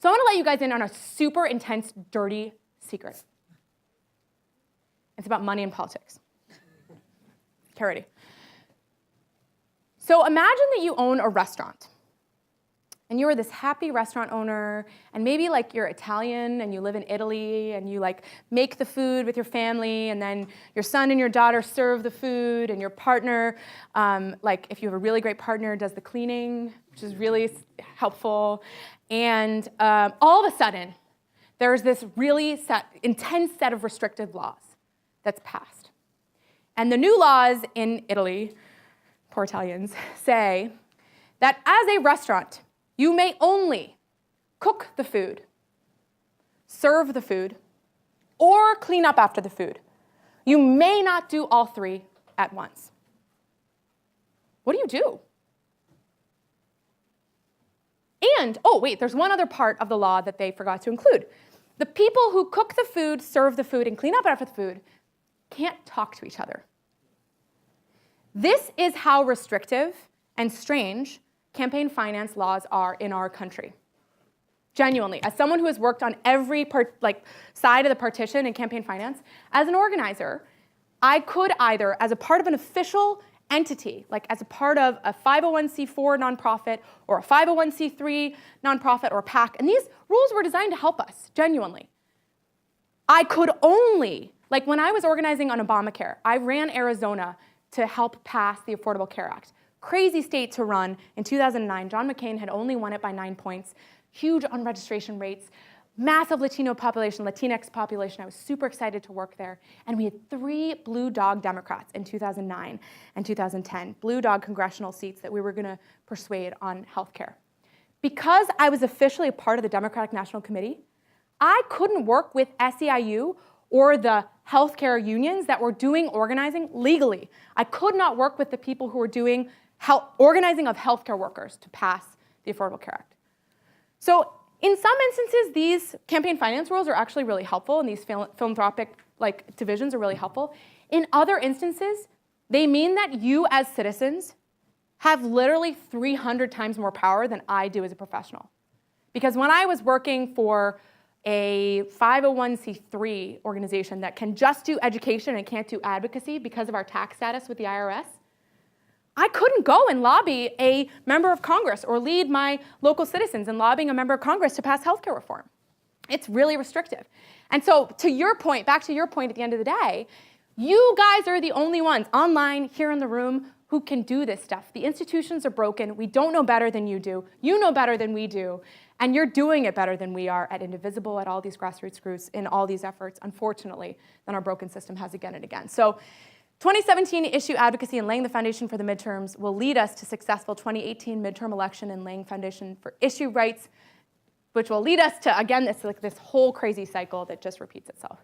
So I want to let you guys in on a super intense, dirty secret. It's about money and politics. Get ready. So imagine that you own a restaurant. And you are this happy restaurant owner, and maybe like you're Italian and you live in Italy and you like make the food with your family, and then your son and your daughter serve the food, and your partner, like if you have a really great partner, does the cleaning, which is really helpful. And all of a sudden, there's this really intense set of restrictive laws that's passed. And the new laws in Italy, poor Italians, say that as a restaurant, you may only cook the food, serve the food, or clean up after the food. You may not do all three at once. What do you do? And, oh wait, there's one other part of the law that they forgot to include. The people who cook the food, serve the food, and clean up after the food can't talk to each other. This is how restrictive and strange campaign finance laws are in our country. Genuinely, as someone who has worked on every side of the partition in campaign finance, as an organizer, I could either, as a part of an official entity, like as a part of a 501c4 nonprofit or a 501c3 nonprofit or a PAC, and these rules were designed to help us, genuinely. I could only, like when I was organizing on Obamacare, I ran Arizona to help pass the Affordable Care Act. Crazy state to run. In 2009, John McCain had only won it by 9 points. Huge unregistration rates, massive Latino population, Latinx population. I was super excited to work there. And we had 3 blue dog Democrats in 2009 and 2010, blue dog congressional seats that we were going to persuade on healthcare. Because I was officially a part of the Democratic National Committee, I couldn't work with SEIU or the healthcare unions that were doing organizing legally. I could not work with the people who were doing organizing of healthcare workers to pass the Affordable Care Act. So in some instances, these campaign finance rules are actually really helpful, and these philanthropic divisions are really helpful. In other instances, they mean that you as citizens have literally 300 times more power than I do as a professional. Because when I was working for a 501c3 organization that can just do education and can't do advocacy because of our tax status with the IRS, I couldn't go and lobby a member of Congress or lead my local citizens in lobbying a member of Congress to pass healthcare reform. It's really restrictive. And so to your point, back to your point at the end of the day, you guys are the only ones online, here in the room, who can do this stuff. The institutions are broken. We don't know better than you do. You know better than we do. And you're doing it better than we are at Indivisible, at all these grassroots groups, in all these efforts, unfortunately, than our broken system has again and again. So 2017 issue advocacy and laying the foundation for the midterms will lead us to successful 2018 midterm election and laying foundation for issue rights, which will lead us to, again, this whole crazy cycle that just repeats itself.